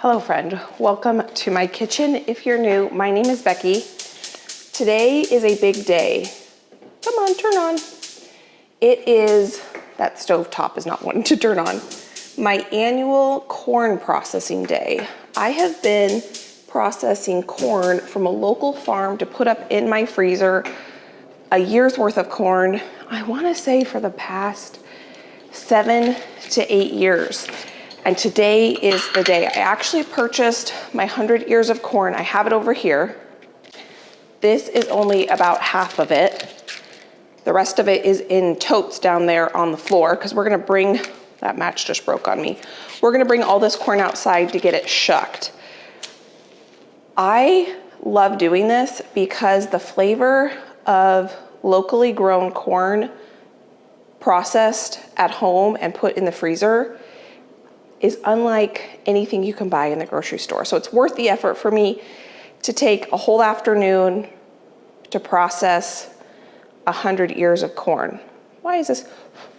Hello friend, welcome to my kitchen. If you're new, my name is Becky. Today is a big day. Come on, turn on. It is, that stove top is not wanting to turn on. My annual corn processing day. I have been processing corn from a local farm to put up in my freezer, a year's worth of corn, I wanna say for the past 7 to 8 years. And today is the day. I actually purchased my 100 ears of corn. I have it over here. This is only about half of it. The rest of it is in totes down there on the floor because we're gonna bring, that match just broke on me. We're gonna bring all this corn outside to get it shucked. I love doing this because the flavor of locally grown corn processed at home and put in the freezer is unlike anything you can buy in the grocery store. So it's worth the effort for me to take a whole afternoon to process 100 ears of corn. Why is this?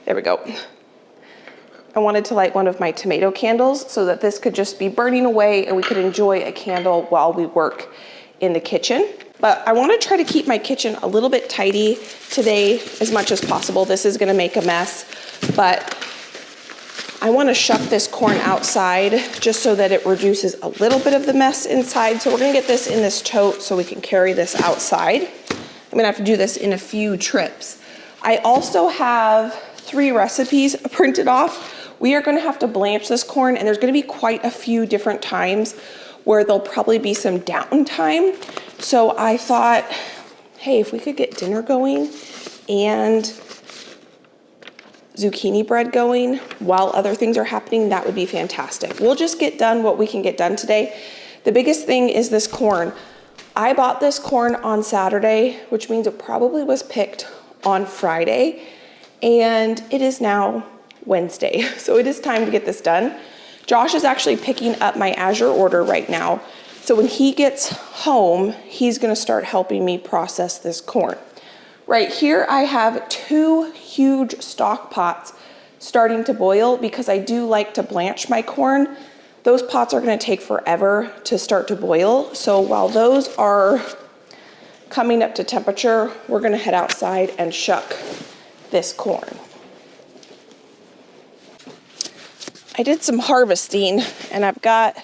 There we go. I wanted to light one of my tomato candles so that this could just be burning away and we could enjoy a candle while we work in the kitchen. But I want to try to keep my kitchen a little bit tidy today as much as possible. This is going to make a mess, but I want to shuck this corn outside just so that it reduces a little bit of the mess inside. So we're going to get this in this tote so we can carry this outside. I'm going to have to do this in a few trips. I also have 3 recipes printed off. We are going to have to blanch this corn, and there's going to be quite a few different times where there'll probably be some downtime. So I thought, hey, if we could get dinner going and zucchini bread going while other things are happening, that would be fantastic. We'll just get done what we can get done today. The biggest thing is this corn. I bought this corn on Saturday, which means it probably was picked on Friday, and it is now Wednesday. So it is time to get this done. Josh is actually picking up my Azure order right now. So when he gets home, he's gonna start helping me process this corn. Right here, I have 2 huge stock pots starting to boil because I do like to blanch my corn. Those pots are gonna take forever to start to boil. So while those are coming up to temperature, we're gonna head outside and shuck this corn. I did some harvesting and I've got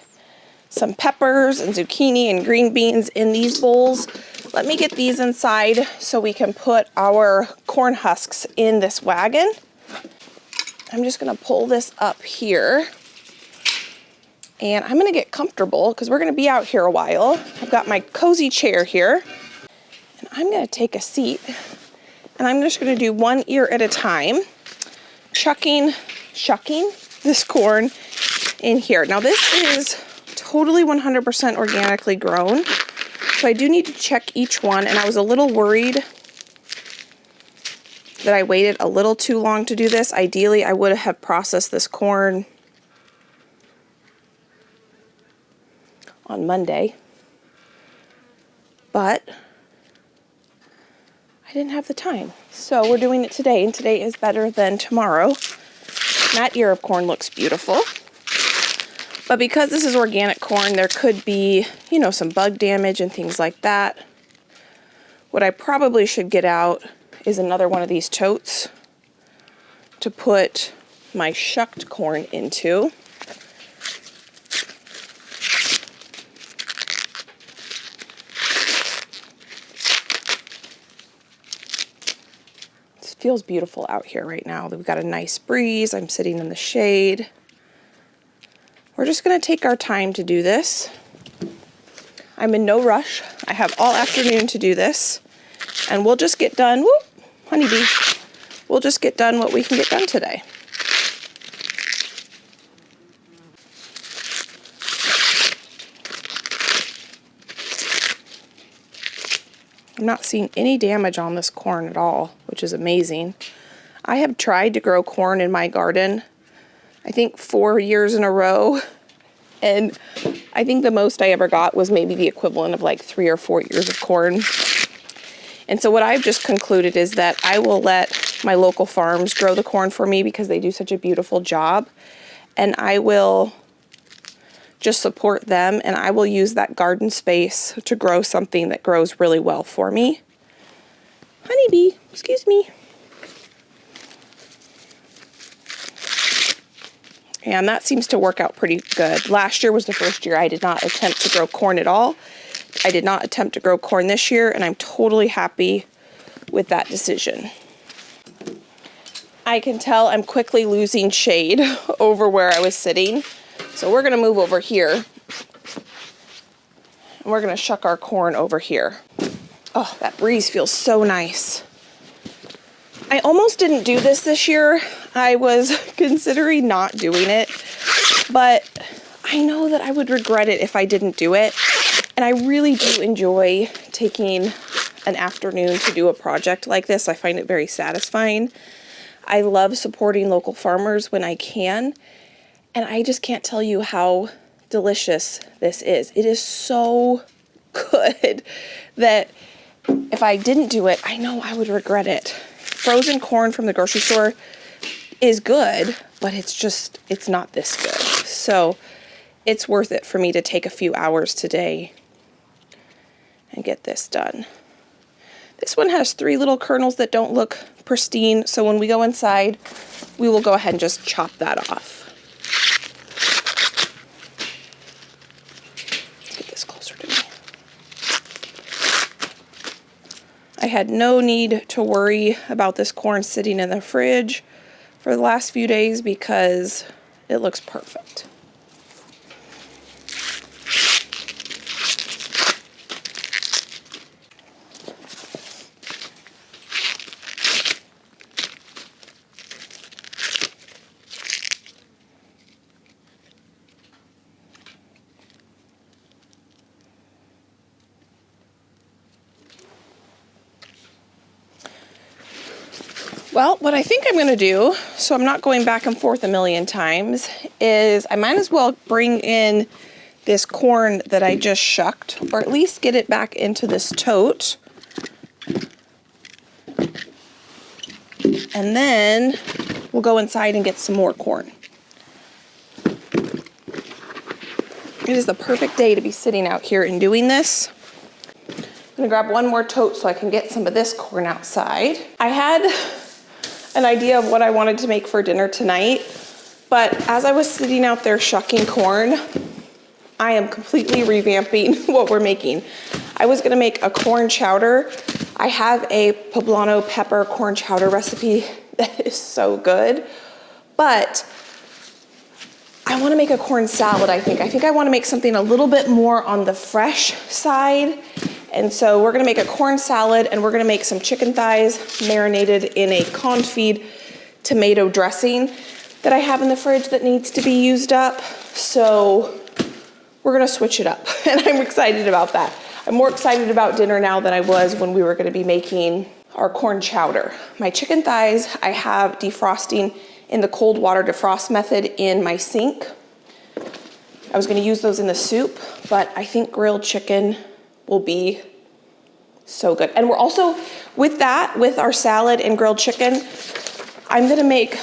some peppers and zucchini and green beans in these bowls. Let me get these inside so we can put our corn husks in this wagon. I'm just gonna pull this up here and I'm gonna get comfortable because we're gonna be out here a while. I've got my cozy chair here and I'm gonna take a seat and I'm just gonna do 1 ear at a time, shucking this corn in here. Now this is totally 100% organically grown. So I do need to check each one, and I was a little worried that I waited a little too long to do this. Ideally, I would have processed this corn on Monday, but I didn't have the time. So we're doing it today, and today is better than tomorrow. That ear of corn looks beautiful. But because this is organic corn, there could be, you know, some bug damage and things like that. What I probably should get out is another one of these totes to put my shucked corn into. It feels beautiful out here right now. We've got a nice breeze. I'm sitting in the shade. We're just gonna take our time to do this. I'm in no rush. I have all afternoon to do this. And we'll just get done, whoop, honeybee. We'll just get done what we can get done today. I'm not seeing any damage on this corn at all, which is amazing. I have tried to grow corn in my garden I think 4 years in a row. And I think the most I ever got was maybe the equivalent of like 3 or 4 ears of corn. And so what I've just concluded is that I will let my local farms grow the corn for me because they do such a beautiful job. And I will just support them, and I will use that garden space to grow something that grows really well for me. Honeybee, excuse me. And that seems to work out pretty good. Last year was the first year I did not attempt to grow corn at all. I did not attempt to grow corn this year, and I'm totally happy with that decision. I can tell I'm quickly losing shade over where I was sitting. So we're gonna move over here. And we're gonna shuck our corn over here. Oh, that breeze feels so nice. I almost didn't do this year. I was considering not doing it, but I know that I would regret it if I didn't do it. And I really do enjoy taking an afternoon to do a project like this. I find it very satisfying. I love supporting local farmers when I can. And I just can't tell you how delicious this is. It is so good that if I didn't do it, I know I would regret it. Frozen corn from the grocery store is good, but it's not this good. So it's worth it for me to take a few hours today and get this done. This one has 3 little kernels that don't look pristine, so when we go inside, we will go ahead and just chop that off. Let's get this closer to me. I had no need to worry about this corn sitting in the fridge for the last few days because it looks perfect. Well, what I think I'm going to do, so I'm not going back and forth a million times, is I might as well bring in this corn that I just shucked, or at least get it back into this tote. And then we'll go inside and get some more corn. It is the perfect day to be sitting out here and doing this. I'm going to grab one more tote so I can get some of this corn outside. I had an idea of what I wanted to make for dinner tonight, but as I was sitting out there shucking corn, I am completely revamping what we're making. I was gonna make a corn chowder. I have a poblano pepper corn chowder recipe that is so good, but I wanna make a corn salad, I think. I think I wanna make something a little bit more on the fresh side. And so we're gonna make a corn salad, and we're gonna make some chicken thighs marinated in a confit tomato dressing that I have in the fridge that needs to be used up. So we're gonna switch it up, and I'm excited about that. I'm more excited about dinner now than I was when we were gonna be making our corn chowder. My chicken thighs, I have defrosting in the cold water defrost method in my sink. I was gonna use those in the soup, but I think grilled chicken will be so good. And we're also, with that, with our salad and grilled chicken, I'm gonna make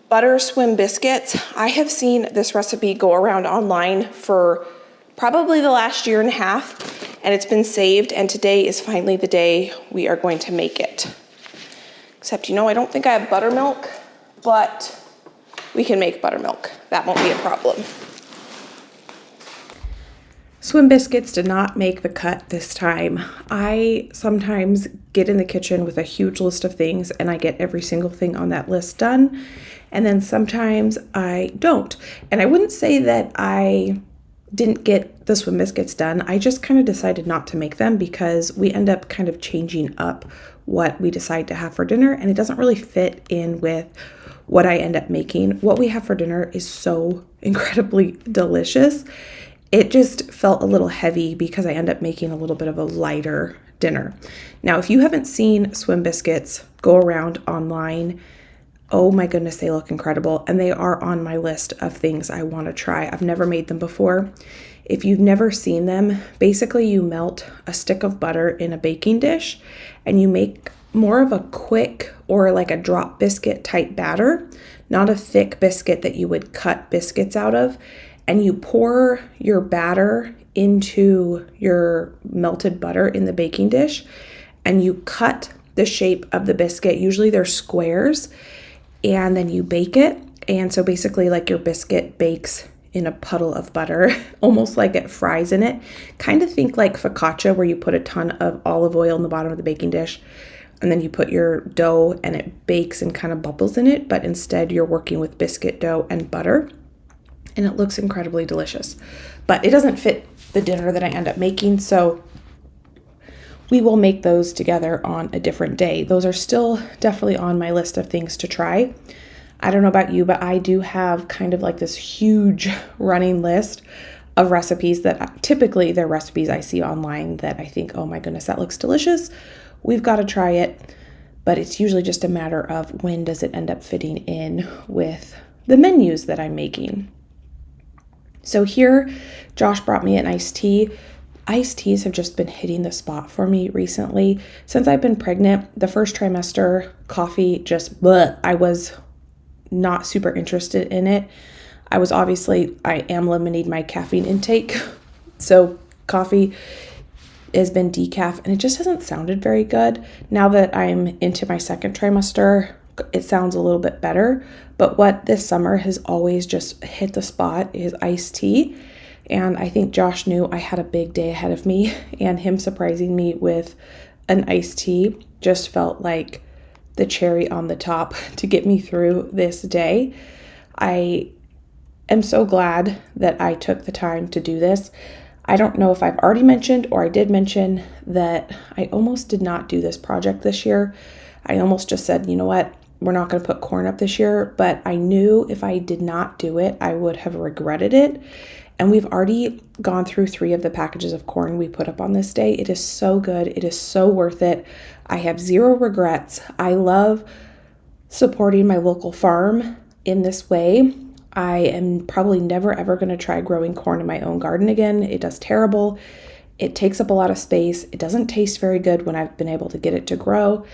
butter swim biscuits. I have seen this recipe go around online for probably the last year and a half, and it's been saved, and today is finally the day we are going to make it. Except, I don't think I have buttermilk, but we can make buttermilk. That won't be a problem. Swim biscuits did not make the cut this time. I sometimes get in the kitchen with a huge list of things and I get every single thing on that list done. And then sometimes I don't. And I wouldn't say that I didn't get the swim biscuits done. I just kind of decided not to make them because we end up kind of changing up what we decide to have for dinner, and it doesn't really fit in with what I end up making. What we have for dinner is so incredibly delicious. It just felt a little heavy because I end up making a little bit of a lighter dinner. Now, if you haven't seen swim biscuits go around online, oh my goodness, they look incredible. And they are on my list of things I want to try. I've never made them before. If you've never seen them, basically you melt a stick of butter in a baking dish and you make more of a quick or like a drop biscuit type batter, not a thick biscuit that you would cut biscuits out of. and you pour your batter into your melted butter in the baking dish, and you cut the shape of the biscuit. Usually they're squares, and then you bake it. And so basically like your biscuit bakes in a puddle of butter, almost like it fries in it. Kind of think like focaccia, where you put a ton of olive oil in the bottom of the baking dish, and then you put your dough and it bakes and kind of bubbles in it, but instead you're working with biscuit dough and butter, and it looks incredibly delicious. But it doesn't fit the dinner that I end up making, so we will make those together on a different day. Those are still definitely on my list of things to try. I don't know about you, but I do have kind of like this huge running list of recipes that typically they're recipes I see online that I think, oh my goodness, that looks delicious. We've got to try it. But it's usually just a matter of when does it end up fitting in with the menus that I'm making. So here, Josh brought me an iced tea. Iced teas have just been hitting the spot for me recently. Since I've been pregnant, the first trimester, coffee just, I was not super interested in it. I am limiting my caffeine intake. So coffee has been decaf, and it just hasn't sounded very good. Now that I'm into my second trimester, it sounds a little bit better. But what this summer has always just hit the spot is iced tea. And I think Josh knew I had a big day ahead of me, and him surprising me with an iced tea just felt like the cherry on the top to get me through this day. I am so glad that I took the time to do this. I don't know if I've already mentioned, or I did mention, that I almost did not do this project this year. I almost just said, you know what, we're not going to put corn up this year, but I knew if I did not do it, I would have regretted it. And we've already gone through 3 of the packages of corn we put up on this day. It is so good. It is so worth it. I have 0 regrets. I love supporting my local farm in this way. I am probably never ever going to try growing corn in my own garden again. It does terrible. It takes up a lot of space. It doesn't taste very good when I've been able to get it to grow.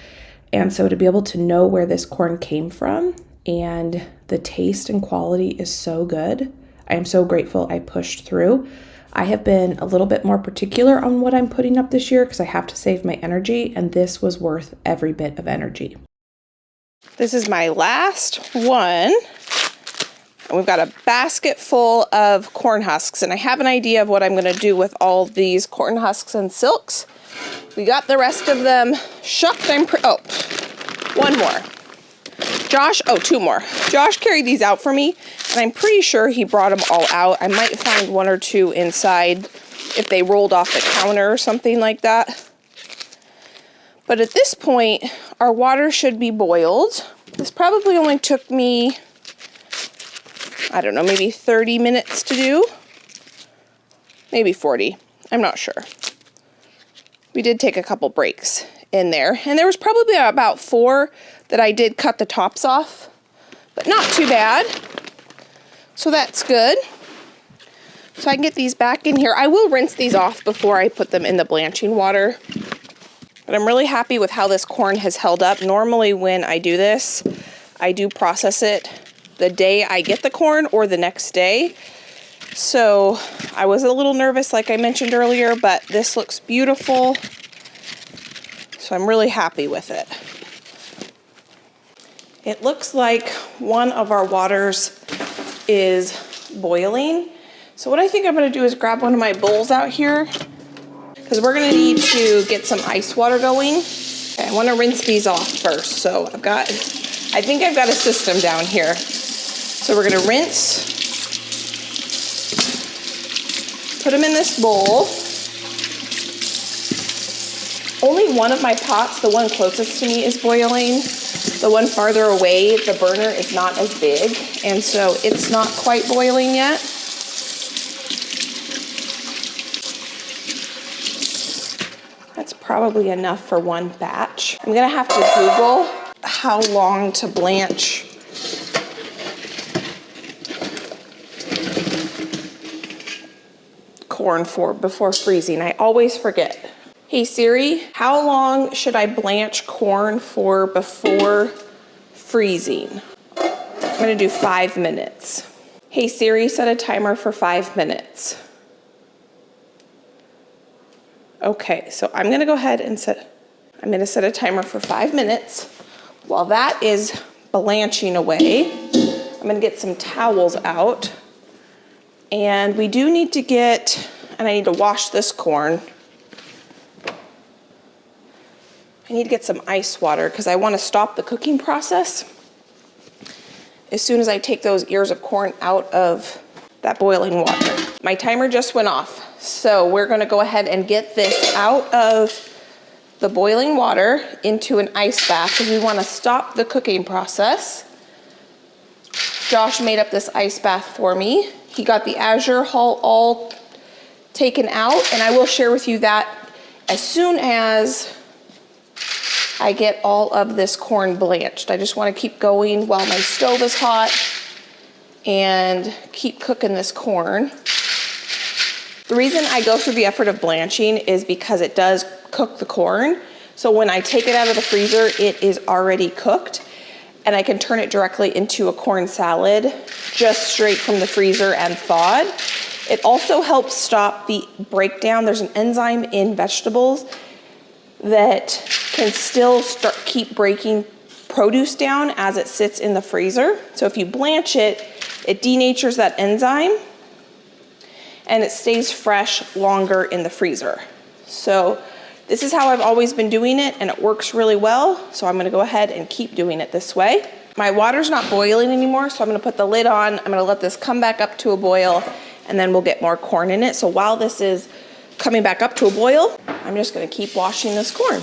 And so to be able to know where this corn came from and the taste and quality is so good, I am so grateful I pushed through. I have been a little bit more particular on what I'm putting up this year because I have to save my energy, and this was worth every bit of energy. This is my last one. And we've got a basket full of corn husks, and I have an idea of what I'm going to do with all these corn husks and silks. We got the rest of them shucked. One more. Two more. Josh carried these out for me, and I'm pretty sure he brought them all out. I might find 1 or 2 inside if they rolled off the counter or something like that. But at this point, our water should be boiled. This probably only took me, I don't know, maybe 30 minutes to do. Maybe 40. I'm not sure. We did take a couple breaks in there, and there was probably about 4 that I did cut the tops off, but not too bad. So that's good. So I can get these back in here. I will rinse these off before I put them in the blanching water. But I'm really happy with how this corn has held up. Normally when I do this, I do process it the day I get the corn or the next day. So I was a little nervous, like I mentioned earlier, but this looks beautiful. So I'm really happy with it. It looks like one of our waters is boiling. So what I think I'm going to do is grab one of my bowls out here, because we're going to need to get some ice water going. Okay, I want to rinse these off first. So I think I've got a system down here. So we're going to rinse, put them in this bowl. Only one of my pots, the one closest to me, is boiling. The one farther away, the burner is not as big, and so it's not quite boiling yet. That's probably enough for one batch. I'm gonna have to Google how long to blanch corn for before freezing. I always forget. Hey Siri, how long should I blanch corn for before freezing? I'm gonna do 5 minutes. Hey Siri, set a timer for 5 minutes. Okay, so I'm gonna go ahead and I'm gonna set a timer for 5 minutes. While that is blanching away, I'm gonna get some towels out. And we do need to get, and I need to wash this corn. I need to get some ice water because I want to stop the cooking process as soon as I take those ears of corn out of that boiling water. My timer just went off, so we're going to go ahead and get this out of the boiling water into an ice bath because we want to stop the cooking process. Josh made up this ice bath for me. He got the Azure hull all taken out, and I will share with you that as soon as I get all of this corn blanched. I just want to keep going while my stove is hot and keep cooking this corn. The reason I go through the effort of blanching is because it does cook the corn. So when I take it out of the freezer, it is already cooked, and I can turn it directly into a corn salad just straight from the freezer and thawed. It also helps stop the breakdown. There's an enzyme in vegetables that can still keep breaking produce down as it sits in the freezer. So if you blanch it, it denatures that enzyme and it stays fresh longer in the freezer. So this is how I've always been doing it, and it works really well. So I'm gonna go ahead and keep doing it this way. My water's not boiling anymore, so I'm gonna put the lid on. I'm gonna let this come back up to a boil, and then we'll get more corn in it. So while this is coming back up to a boil, I'm just gonna keep washing this corn.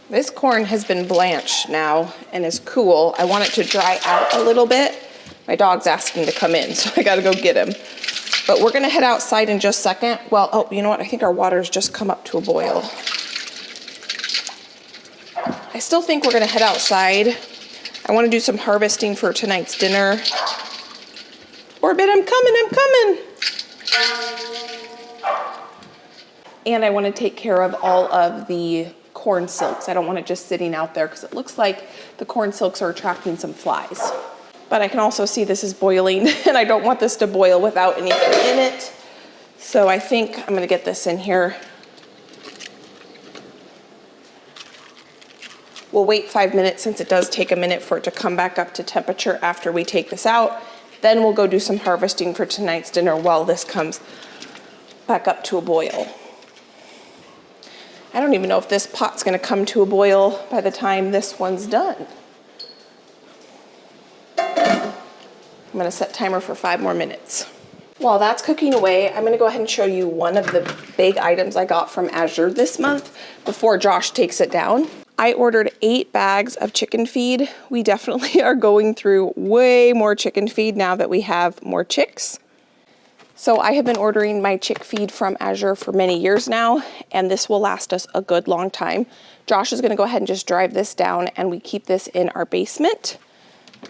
This corn has been blanched now and is cool. I want it to dry out a little bit. My dog's asking to come in, so I gotta go get him. But we're gonna head outside in just a second. Well, oh, you know what? I think our water's just come up to a boil. I still think we're gonna head outside. I wanna do some harvesting for tonight's dinner. Orbit, I'm coming. And I wanna take care of all of the corn silks. I don't want it just sitting out there because it looks like the corn silks are attracting some flies. But I can also see this is boiling and I don't want this to boil without anything in it. So I think I'm gonna get this in here. We'll wait 5 minutes since it does take a minute for it to come back up to temperature after we take this out. Then we'll go do some harvesting for tonight's dinner while this comes back up to a boil. I don't even know if this pot's gonna come to a boil by the time this one's done. I'm gonna set timer for 5 more minutes. While that's cooking away, I'm gonna go ahead and show you one of the big items I got from Azure this month before Josh takes it down. I ordered 8 bags of chicken feed. We definitely are going through way more chicken feed now that we have more chicks. So I have been ordering my chick feed from Azure for many years now, and this will last us a good long time. Josh is gonna go ahead and just drive this down, and we keep this in our basement.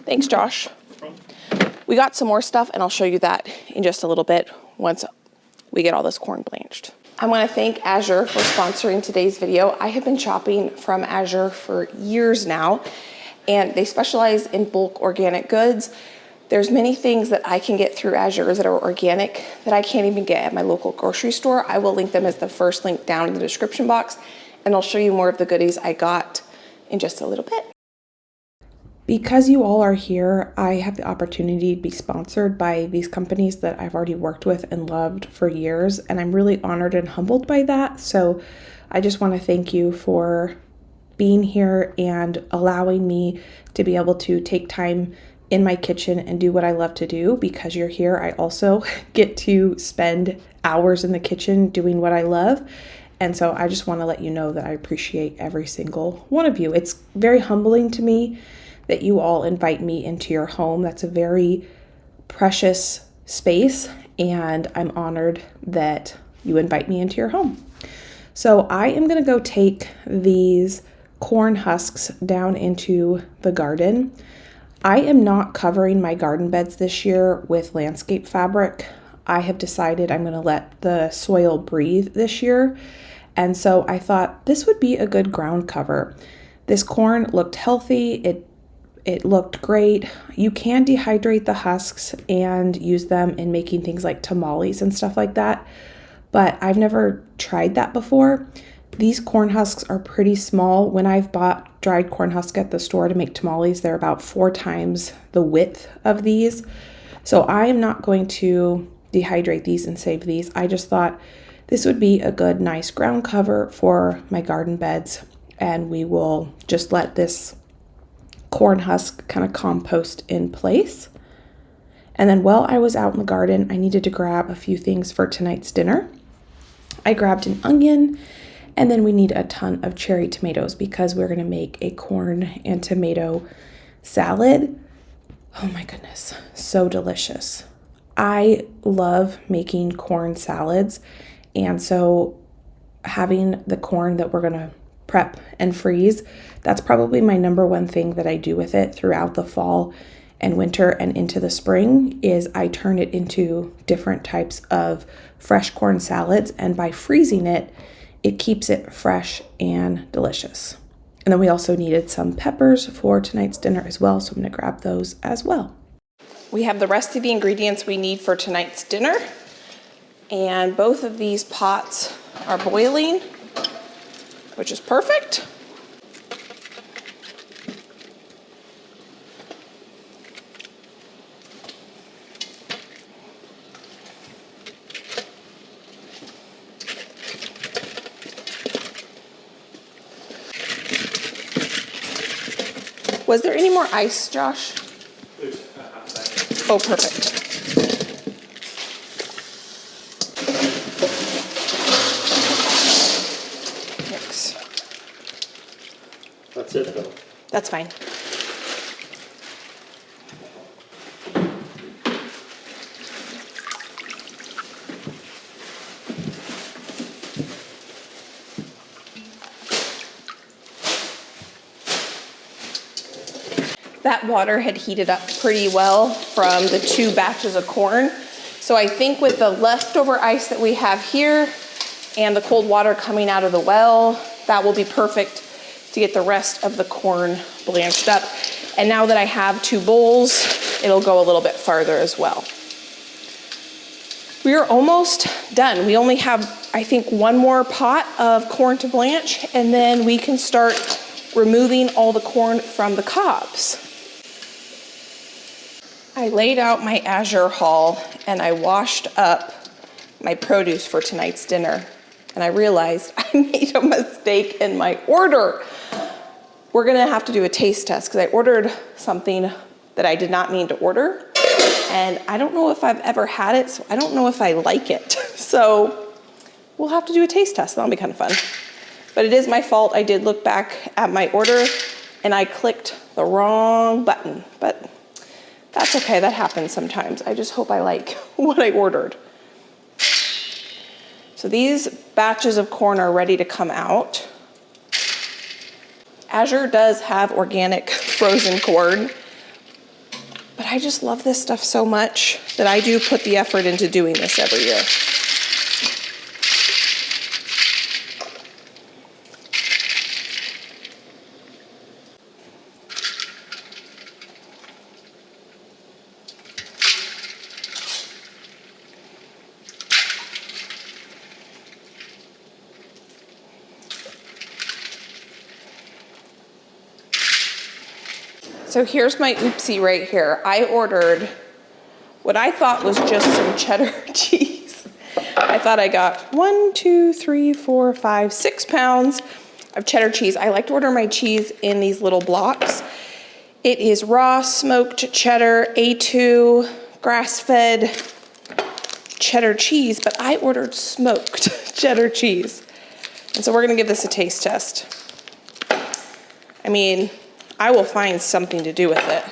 Thanks, Josh. We got some more stuff, and I'll show you that in just a little bit once we get all this corn blanched. I wanna thank Azure for sponsoring today's video. I have been shopping from Azure for years now, and they specialize in bulk organic goods. There's many things that I can get through Azure that are organic that I can't even get at my local grocery store. I will link them as the first link down in the description box, and I'll show you more of the goodies I got in just a little bit. Because you all are here, I have the opportunity to be sponsored by these companies that I've already worked with and loved for years, and I'm really honored and humbled by that. So I just want to thank you for being here and allowing me to be able to take time in my kitchen and do what I love to do. Because you're here, I also get to spend hours in the kitchen doing what I love. And so I just want to let you know that I appreciate every single one of you. It's very humbling to me that you all invite me into your home. That's a very precious space, and I'm honored that you invite me into your home. So I am going to go take these corn husks down into the garden. I am not covering my garden beds this year with landscape fabric. I have decided I'm going to let the soil breathe this year. And so I thought this would be a good ground cover. This corn looked healthy. It looked great. You can dehydrate the husks and use them in making things like tamales and stuff like that. But I've never tried that before. These corn husks are pretty small. When I've bought dried corn husk at the store to make tamales, they're about 4 times the width of these. So I am not going to dehydrate these and save these. I just thought this would be a good, nice ground cover for my garden beds. And we will just let this corn husk kind of compost in place. And then while I was out in the garden, I needed to grab a few things for tonight's dinner. I grabbed an onion, and then we need a ton of cherry tomatoes because we're going to make a corn and tomato salad. Oh my goodness, so delicious. I love making corn salads, and so having the corn that we're going to prep and freeze, that's probably my number one thing that I do with it throughout the fall and winter and into the spring is I turn it into different types of fresh corn salads, and by freezing it, it keeps it fresh and delicious. And then we also needed some peppers for tonight's dinner as well, so I'm going to grab those as well. We have the rest of the ingredients we need for tonight's dinner, and both of these pots are boiling, which is perfect. Was there any more ice, Josh? Oh, perfect. Mix. That's it, though. That's fine. That water had heated up pretty well from the 2 batches of corn. So I think with the leftover ice that we have here and the cold water coming out of the well, that will be perfect to get the rest of the corn blanched up. And now that I have 2 bowls, it'll go a little bit farther as well. We are almost done. We only have, I think, 1 more pot of corn to blanch, and then we can start removing all the corn from the cobs. I laid out my Azure haul and I washed up my produce for tonight's dinner, and I realized I made a mistake in my order. We're gonna have to do a taste test because I ordered something that I did not mean to order, and I don't know if I've ever had it, so I don't know if I like it. So we'll have to do a taste test. That'll be kind of fun. But it is my fault. I did look back at my order and I clicked the wrong button, but that's okay, that happens sometimes. I just hope I like what I ordered. So these batches of corn are ready to come out. Azure does have organic frozen corn, but I just love this stuff so much that I do put the effort into doing this every year. So here's my oopsie right here. I ordered what I thought was just some cheddar cheese. I thought I got 1, 2, 3, 4, 5, 6 pounds of cheddar cheese. I like to order my cheese in these little blocks. It is raw smoked cheddar, A2, grass-fed cheddar cheese, but I ordered smoked cheddar cheese. And so we're gonna give this a taste test. I mean, I will find something to do with it,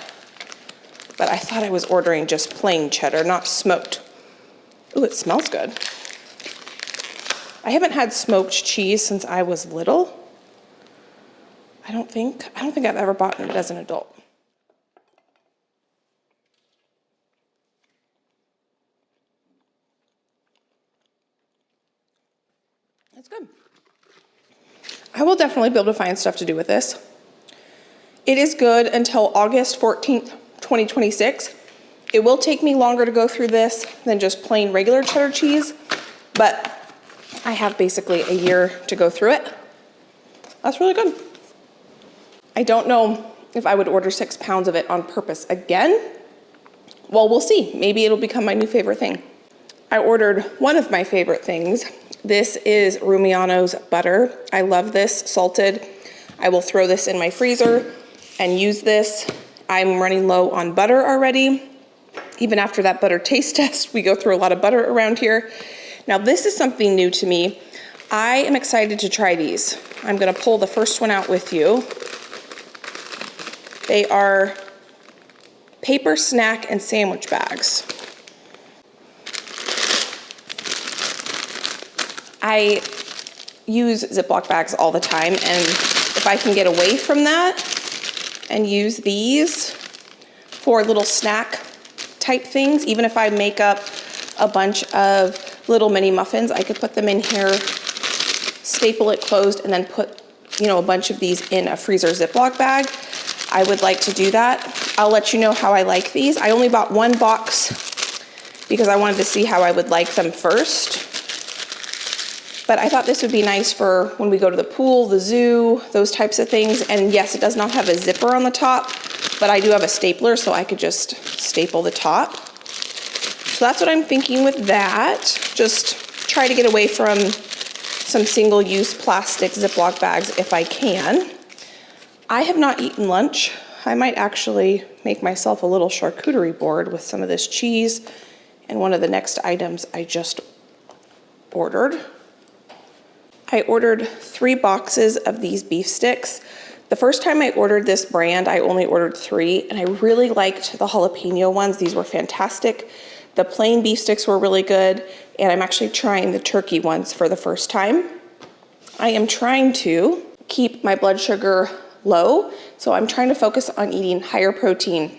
but I thought I was ordering just plain cheddar, not smoked. Ooh, it smells good. I haven't had smoked cheese since I was little. I don't think I've ever bought it as an adult. That's good. I will definitely be able to find stuff to do with this. It is good until August 14th, 2026. It will take me longer to go through this than just plain regular cheddar cheese, but I have basically a year to go through it. That's really good. I don't know if I would order 6 pounds of it on purpose again. Well, we'll see. Maybe it'll become my new favorite thing. I ordered one of my favorite things. This is Rumiano's butter. I love this salted. I will throw this in my freezer and use this. I'm running low on butter already. Even after that butter taste test, we go through a lot of butter around here. Now this is something new to me. I am excited to try these. I'm gonna pull the first one out with you. They are paper snack and sandwich bags. I use Ziploc bags all the time, and if I can get away from that and use these for little snack type things, even if I make up a bunch of little mini muffins, I could put them in here, staple it closed, and then put, a bunch of these in a freezer Ziploc bag. I would like to do that. I'll let you know how I like these. I only bought one box because I wanted to see how I would like them first. But I thought this would be nice for when we go to the pool, the zoo, those types of things. And yes, it does not have a zipper on the top, but I do have a stapler, so I could just staple the top. So that's what I'm thinking with that. Just try to get away from some single-use plastic Ziploc bags if I can. I have not eaten lunch. I might actually make myself a little charcuterie board with some of this cheese and one of the next items I just ordered. I ordered 3 boxes of these beef sticks. The first time I ordered this brand, I only ordered 3, and I really liked the jalapeno ones. These were fantastic. The plain beef sticks were really good, and I'm actually trying the turkey ones for the first time. I am trying to keep my blood sugar low, so I'm trying to focus on eating higher protein,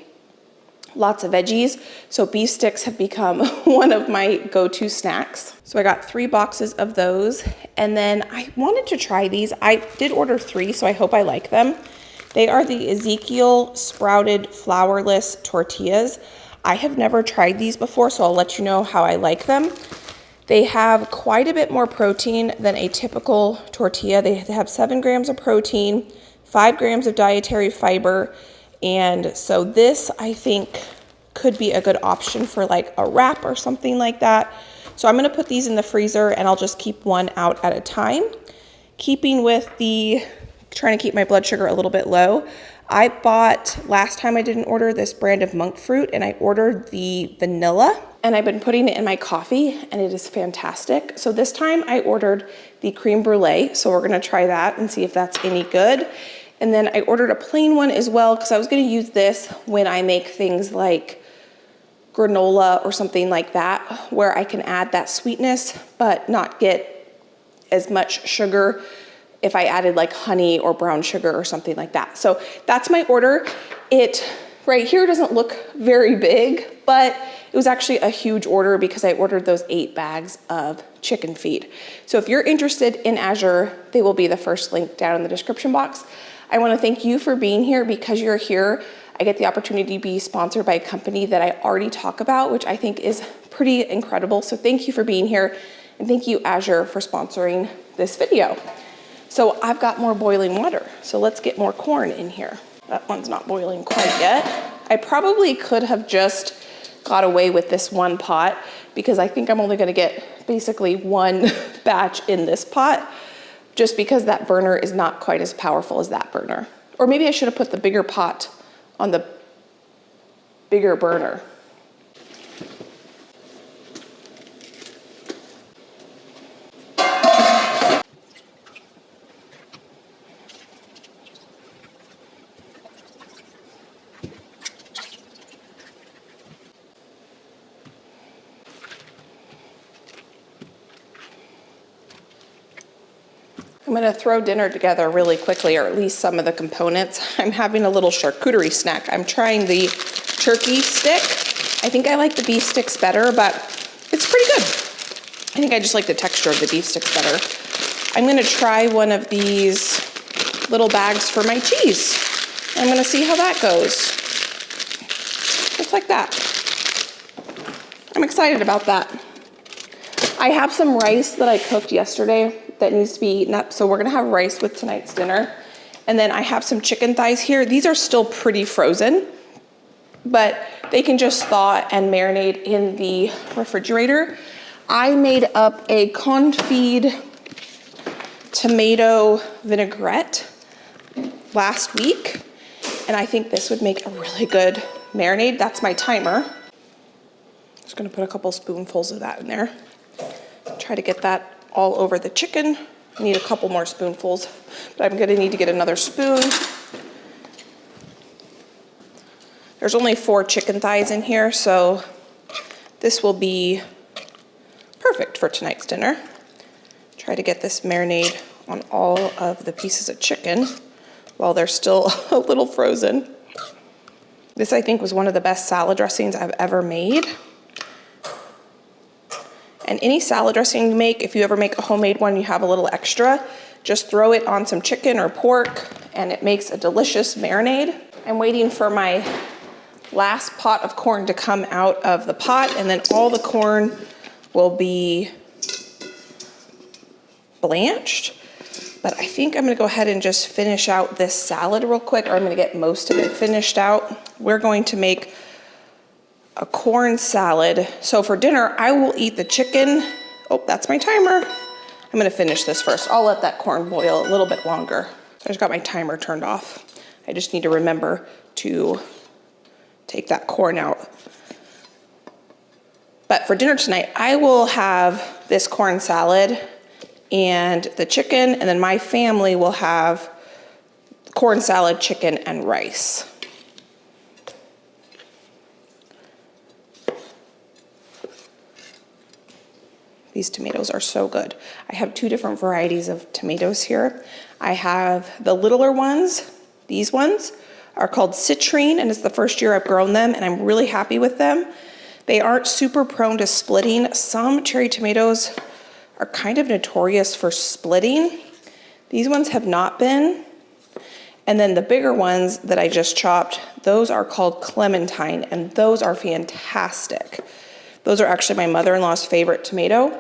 lots of veggies. So beef sticks have become one of my go-to snacks. So I got 3 boxes of those, and then I wanted to try these. I did order 3, so I hope I like them. They are the Ezekiel sprouted flourless tortillas. I have never tried these before, so I'll let you know how I like them. They have quite a bit more protein than a typical tortilla. They have 7 grams of protein, 5 grams of dietary fiber, and so this, I think, could be a good option for like a wrap or something like that. So I'm gonna put these in the freezer, and I'll just keep one out at a time. Keeping with trying to keep my blood sugar a little bit low, I bought, last time I did an order, this brand of monk fruit, and I ordered the vanilla, and I've been putting it in my coffee, and it is fantastic. So this time I ordered the creme brulee, so we're gonna try that and see if that's any good. And then I ordered a plain one as well, because I was gonna use this when I make things like granola or something like that, where I can add that sweetness, but not get as much sugar if I added like honey or brown sugar or something like that. So that's my order. It right here doesn't look very big, but it was actually a huge order because I ordered those 8 bags of chicken feed. So if you're interested in Azure, they will be the first link down in the description box. I want to thank you for being here. Because you're here, I get the opportunity to be sponsored by a company that I already talk about, which I think is pretty incredible. So thank you for being here, and thank you, Azure, for sponsoring this video. So I've got more boiling water, so let's get more corn in here. That one's not boiling quite yet. I probably could have just got away with this one pot, because I think I'm only gonna get basically 1 batch in this pot, just because that burner is not quite as powerful as that burner. Or maybe I should have put the bigger pot on the bigger burner. I'm gonna throw dinner together really quickly, or at least some of the components. I'm having a little charcuterie snack. I'm trying the turkey stick. I think I like the beef sticks better, but it's pretty good. I think I just like the texture of the beef sticks better. I'm gonna try one of these little bags for my cheese. I'm gonna see how that goes. Just like that. I'm excited about that. I have some rice that I cooked yesterday that needs to be eaten up, so we're gonna have rice with tonight's dinner. And then I have some chicken thighs here. These are still pretty frozen, but they can just thaw and marinate in the refrigerator. I made up a confit tomato vinaigrette last week, and I think this would make a really good marinade. That's my timer. Just gonna put a couple spoonfuls of that in there. Try to get that all over the chicken. I need a couple more spoonfuls, but I'm gonna need to get another spoon. There's only 4 chicken thighs in here, so this will be perfect for tonight's dinner. Try to get this marinade on all of the pieces of chicken while they're still a little frozen. This, I think, was one of the best salad dressings I've ever made. And any salad dressing you make, if you ever make a homemade one, you have a little extra, just throw it on some chicken or pork, and it makes a delicious marinade. I'm waiting for my last pot of corn to come out of the pot, and then all the corn will be blanched. But I think I'm gonna go ahead and just finish out this salad real quick, or I'm gonna get most of it finished out. We're going to make a corn salad. So for dinner, I will eat the chicken. Oh, that's my timer. I'm gonna finish this first. I'll let that corn boil a little bit longer. I just got my timer turned off. I just need to remember to take that corn out. But for dinner tonight, I will have this corn salad and the chicken, and then my family will have corn salad, chicken, and rice. These tomatoes are so good. I have 2 different varieties of tomatoes here. I have the littler ones. These ones are called citrine, and it's the first year I've grown them, and I'm really happy with them. They aren't super prone to splitting. Some cherry tomatoes are kind of notorious for splitting. These ones have not been. And then the bigger ones that I just chopped, those are called clementine, and those are fantastic. Those are actually my mother-in-law's favorite tomato,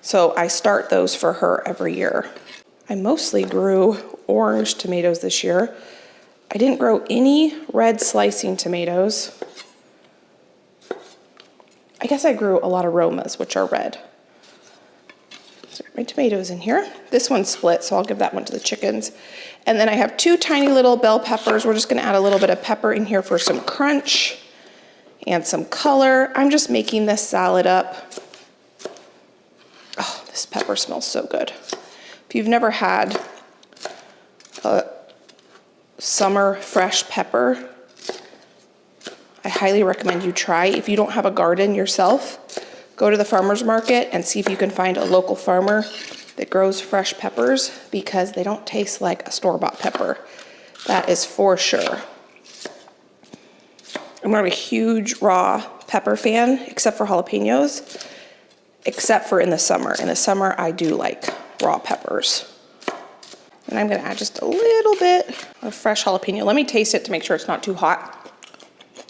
so I start those for her every year. I mostly grew orange tomatoes this year. I didn't grow any red slicing tomatoes. I guess I grew a lot of Romas, which are red. So my tomatoes in here. This one's split, so I'll give that one to the chickens. And then I have 2 tiny little bell peppers. We're just gonna add a little bit of pepper in here for some crunch and some color. I'm just making this salad up. Oh, this pepper smells so good. If you've never had a summer fresh pepper, I highly recommend you try. If you don't have a garden yourself, go to the farmer's market and see if you can find a local farmer that grows fresh peppers, because they don't taste like a store-bought pepper. That is for sure. I'm not a huge raw pepper fan, except for jalapenos, except for in the summer. In the summer, I do like raw peppers. And I'm gonna add just a little bit of fresh jalapeno. Let me taste it to make sure it's not too hot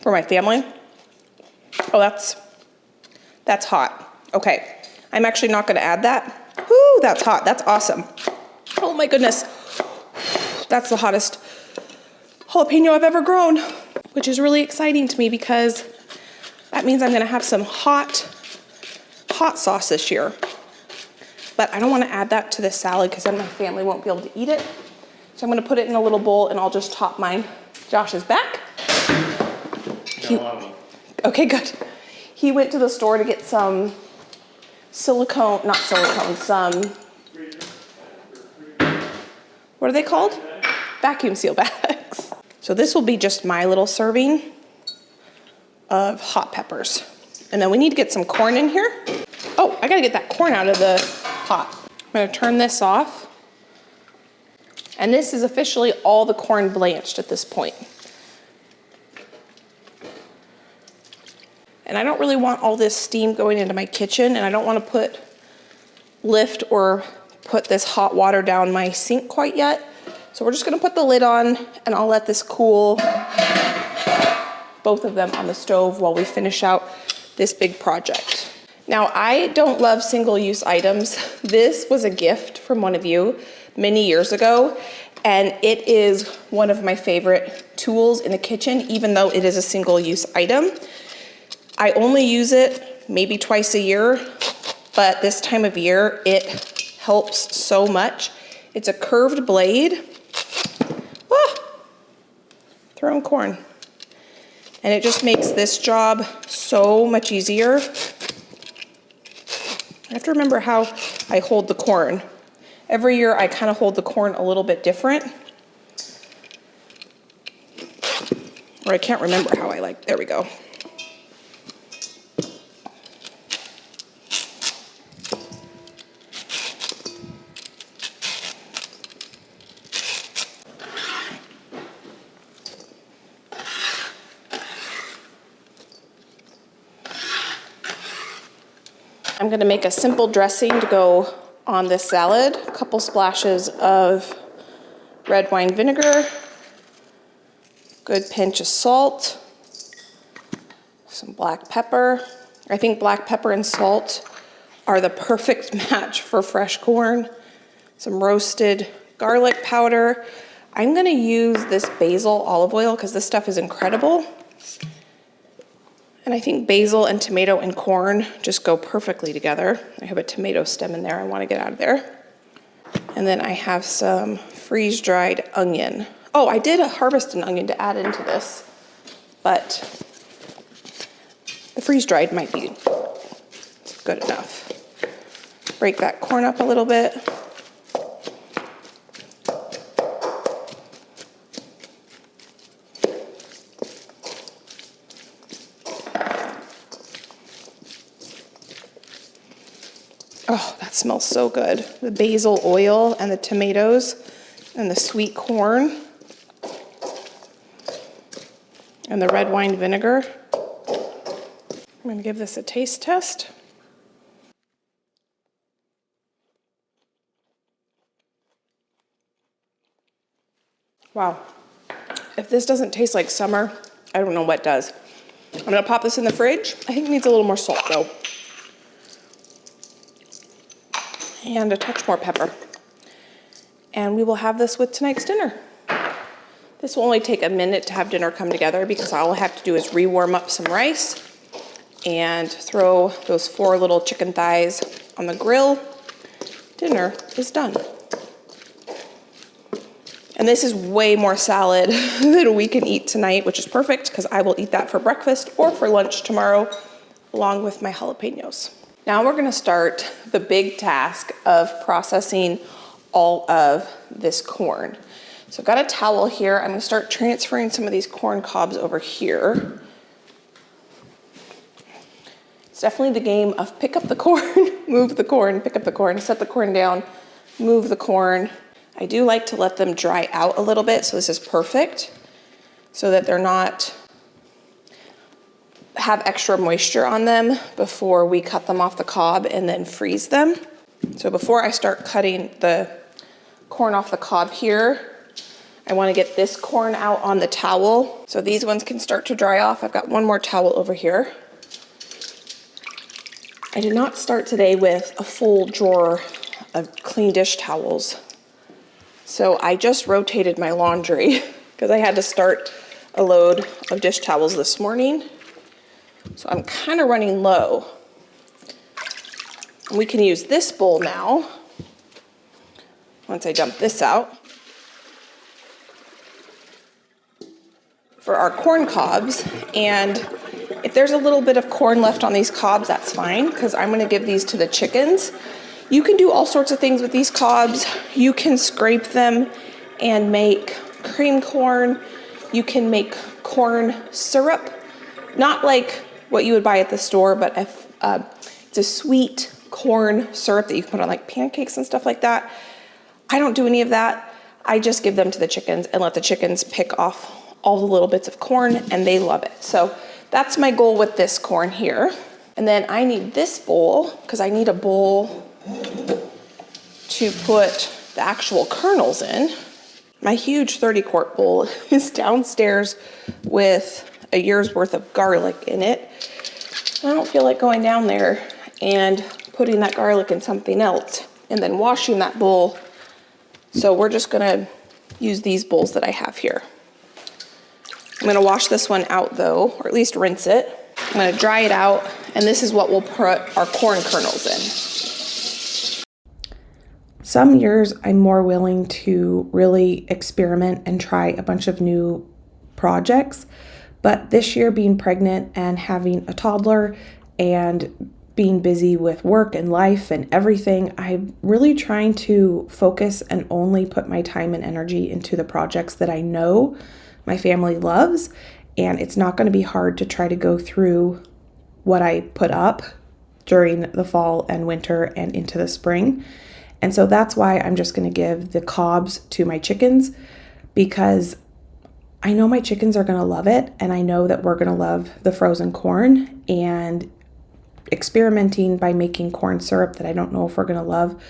for my family. Oh, that's hot. Okay, I'm actually not gonna add that. Whoo, that's hot, that's awesome. Oh my goodness. That's the hottest jalapeno I've ever grown, which is really exciting to me because that means I'm gonna have some hot sauce this year. But I don't wanna add that to this salad because then my family won't be able to eat it. So I'm gonna put it in a little bowl and I'll just top mine. Josh is back. Okay, good. He went to the store to get some what are they called? Vacuum seal bags. So this will be just my little serving of hot peppers. And then we need to get some corn in here. Oh, I gotta get that corn out of the pot. I'm gonna turn this off And this is officially all the corn blanched at this point. And I don't really want all this steam going into my kitchen, and I don't want to lift or put this hot water down my sink quite yet. So we're just gonna put the lid on and I'll let this cool, both of them on the stove, while we finish out this big project. Now, I don't love single-use items. This was a gift from one of you many years ago, and it is one of my favorite tools in the kitchen, even though it is a single-use item. I only use it maybe twice a year, but this time of year, it helps so much. It's a curved blade. Throwing corn. And it just makes this job so much easier. I have to remember how I hold the corn. Every year I kind of hold the corn a little bit different. Or I can't remember how there we go. I'm gonna make a simple dressing to go on this salad. A couple splashes of red wine vinegar, good pinch of salt, some black pepper. I think black pepper and salt are the perfect match for fresh corn. Some roasted garlic powder. I'm gonna use this basil olive oil because this stuff is incredible. And I think basil and tomato and corn just go perfectly together. I have a tomato stem in there I want to get out of there. And then I have some freeze-dried onion. Oh, I did harvest an onion to add into this, but the freeze-dried might be good enough. Break that corn up a little bit. Oh, that smells so good. The basil oil and the tomatoes and the sweet corn and the red wine vinegar. I'm gonna give this a taste test. Wow. If this doesn't taste like summer, I don't know what does. I'm gonna pop this in the fridge. I think it needs a little more salt though. And a touch more pepper. And we will have this with tonight's dinner. This will only take a minute to have dinner come together because all I have to do is rewarm up some rice and throw those 4 little chicken thighs on the grill. Dinner is done. And this is way more salad than we can eat tonight, which is perfect because I will eat that for breakfast or for lunch tomorrow, along with my jalapenos. Now we're gonna start the big task of processing all of this corn. So I've got a towel here. I'm gonna start transferring some of these corn cobs over here. It's definitely the game of pick up the corn, move the corn, pick up the corn, set the corn down, move the corn. I do like to let them dry out a little bit, so this is perfect, so that they're not have extra moisture on them before we cut them off the cob and then freeze them. So before I start cutting the corn off the cob here, I want to get this corn out on the towel so these ones can start to dry off. I've got one more towel over here. I did not start today with a full drawer of clean dish towels. So I just rotated my laundry because I had to start a load of dish towels this morning. So I'm kind of running low. And we can use this bowl now, once I dump this out, for our corn cobs. And if there's a little bit of corn left on these cobs, that's fine, because I'm gonna give these to the chickens. You can do all sorts of things with these cobs. You can scrape them and make cream corn. You can make corn syrup, not like what you would buy at the store, but it's a sweet corn syrup that you can put on like pancakes and stuff like that. I don't do any of that. I just give them to the chickens and let the chickens pick off all the little bits of corn, and they love it. So that's my goal with this corn here. And then I need this bowl, because I need a bowl to put the actual kernels in. My huge 30-quart bowl is downstairs with a year's worth of garlic in it. I don't feel like going down there and putting that garlic in something else and then washing that bowl. So we're just gonna use these bowls that I have here. I'm gonna wash this one out though, or at least rinse it. I'm gonna dry it out, and this is what we'll put our corn kernels in. Some years I'm more willing to really experiment and try a bunch of new projects, but this year, being pregnant and having a toddler and being busy with work and life and everything, I'm really trying to focus and only put my time and energy into the projects that I know my family loves. And it's not going to be hard to try to go through what I put up during the fall and winter and into the spring. And so that's why I'm just going to give the cobs to my chickens, because I know my chickens are going to love it, and I know that we're going to love the frozen corn, and experimenting by making corn syrup that I don't know if we're going to love.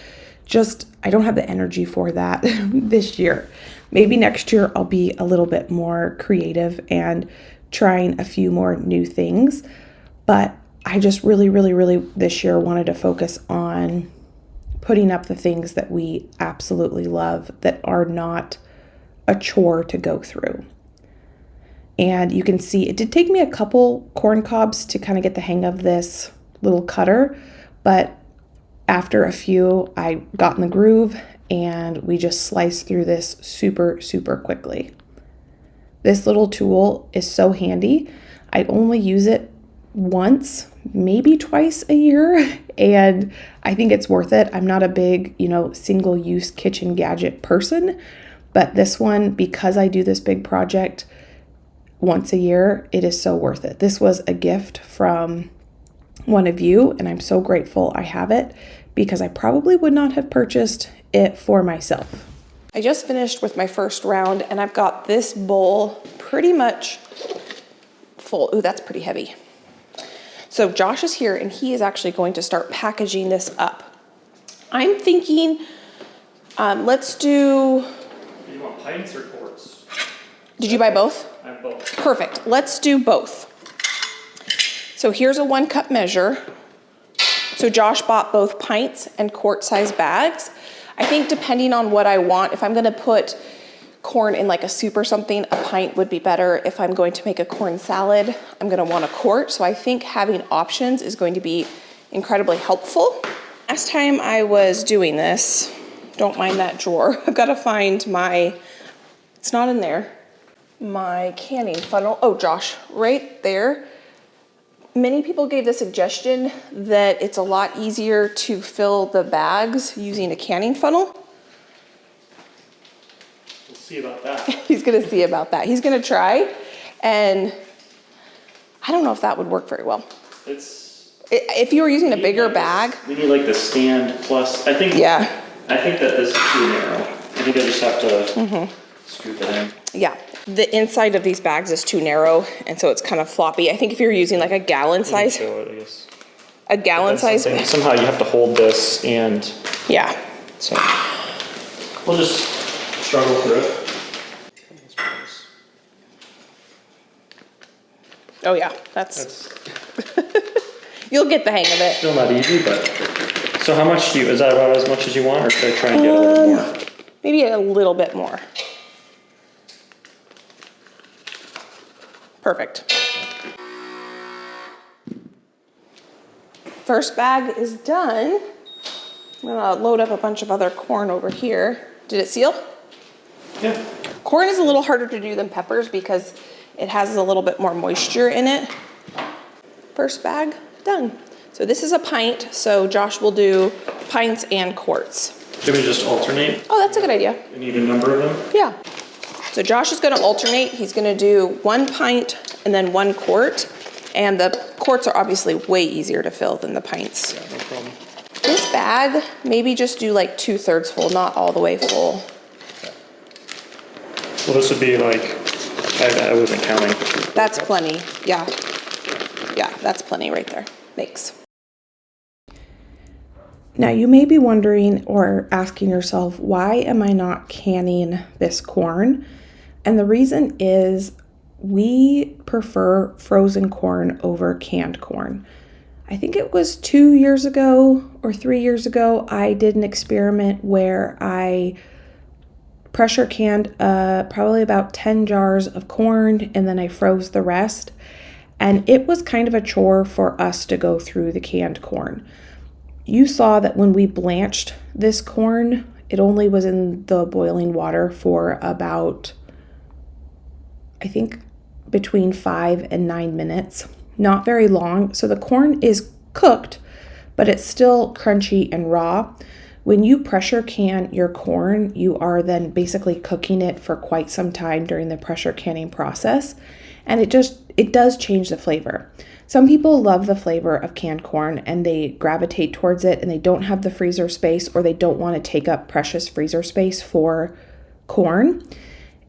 Just, I don't have the energy for that this year. Maybe next year I'll be a little bit more creative and trying a few more new things. But I just really this year wanted to focus on putting up the things that we absolutely love, that are not a chore to go through. And you can see it did take me a couple corn cobs to kind of get the hang of this little cutter, but after a few I got in the groove, and we just sliced through this super quickly. This little tool is so handy. I only use it once, maybe twice a year, and I think it's worth it. I'm not a big, single-use kitchen gadget person, but this one, because I do this big project once a year, it is so worth it. This was a gift from one of you, and I'm so grateful I have it, because I probably would not have purchased it for myself. I just finished with my first round, and I've got this bowl pretty much full. Ooh, that's pretty heavy. So Josh is here, and he is actually going to start packaging this up. I'm thinking, let's do... Do you want pints or quarts? Did you buy both? I have both. Perfect. Let's do both. So here's a 1 cup measure. So Josh bought both pints and quart size bags. I think depending on what I want, if I'm gonna put corn in like a soup or something, a pint would be better. If I'm going to make a corn salad, I'm gonna want a quart. So I think having options is going to be incredibly helpful. Last time I was doing this, don't mind that drawer. I've gotta find my, it's not in there, my canning funnel. Oh, Josh, right there. Many people gave the suggestion that it's a lot easier to fill the bags using a canning funnel. We'll see about that. He's gonna see about that. He's gonna try, and I don't know if that would work very well. If you were using a bigger bag. We need like the stand plus, I think. Yeah. I think that this is too narrow. I think I just have to scoop it in. Yeah, the inside of these bags is too narrow, and so it's kind of floppy. I think if you're using like a gallon size, Show it, I guess. a gallon size. Somehow you have to hold this, and Yeah. so we'll just struggle through it. Oh yeah, that's you'll get the hang of it. Still not easy, but so how much is that about as much as you want, or should I try and get a little more? Maybe a little bit more. Perfect. First bag is done. I'm gonna load up a bunch of other corn over here. Did it seal? Yeah. Corn is a little harder to do than peppers because it has a little bit more moisture in it. First bag done. So this is a pint, so Josh will do pints and quarts. Should we just alternate? Oh, that's a good idea. An even number of them? Yeah. So Josh is gonna alternate. He's gonna do 1 pint and then 1 quart. And the quarts are obviously way easier to fill than the pints. Yeah, no problem. This bag, maybe just do like 2/3 full, not all the way full. Well, this would be like, I wasn't counting. That's plenty, yeah. Yeah, that's plenty right there. Thanks. Now you may be wondering or asking yourself, why am I not canning this corn? And the reason is we prefer frozen corn over canned corn. I think it was 2 years ago or 3 years ago, I did an experiment where I pressure canned probably about 10 jars of corn, and then I froze the rest. And it was kind of a chore for us to go through the canned corn. You saw that when we blanched this corn, it only was in the boiling water for about, I think, between 5 and 9 minutes. Not very long. So the corn is cooked, but it's still crunchy and raw. When you pressure can your corn, you are then basically cooking it for quite some time during the pressure canning process. And it does change the flavor. Some people love the flavor of canned corn and they gravitate towards it, and they don't have the freezer space, or they don't want to take up precious freezer space for corn.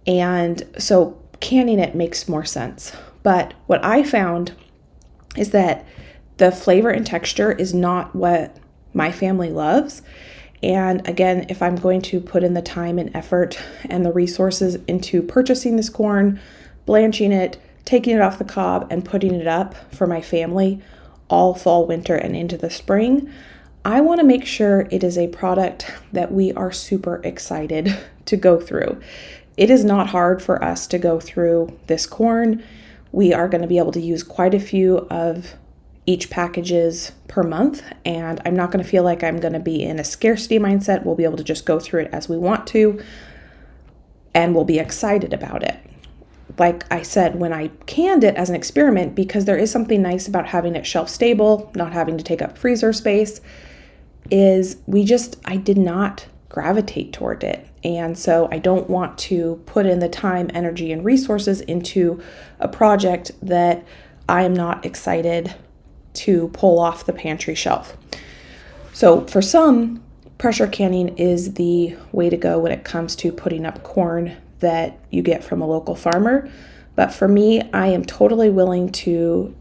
And so canning it makes more sense. But what I found is that the flavor and texture is not what my family loves. And again, if I'm going to put in the time and effort and the resources into purchasing this corn, blanching it, taking it off the cob, and putting it up for my family all fall, winter, and into the spring, I want to make sure it is a product that we are super excited to go through. It is not hard for us to go through this corn. We are going to be able to use quite a few of each packages per month, and I'm not going to feel like I'm going to be in a scarcity mindset. We'll be able to just go through it as we want to, and we'll be excited about it. Like I said, when I canned it as an experiment, because there is something nice about having it shelf stable, not having to take up freezer space, I did not gravitate toward it. And so I don't want to put in the time, energy, and resources into a project that I am not excited to pull off the pantry shelf. So for some, pressure canning is the way to go when it comes to putting up corn that you get from a local farmer. But for me, I am totally willing to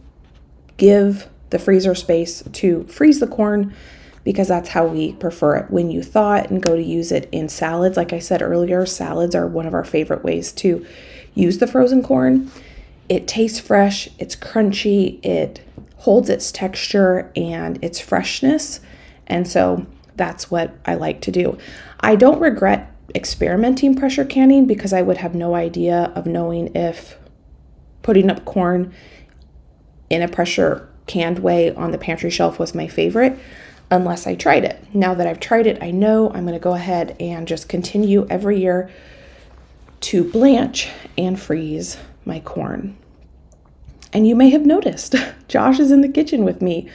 give the freezer space to freeze the corn, because that's how we prefer it. When you thaw it and go to use it in salads, like I said earlier, salads are one of our favorite ways to use the frozen corn. It tastes fresh, it's crunchy, it holds its texture and its freshness. And so that's what I like to do. I don't regret experimenting pressure canning, because I would have no idea of knowing if putting up corn in a pressure canned way on the pantry shelf was my favorite, unless I tried it. Now that I've tried it, I know I'm going to go ahead and just continue every year to blanch and freeze my corn. And you may have noticed, Josh is in the kitchen with me.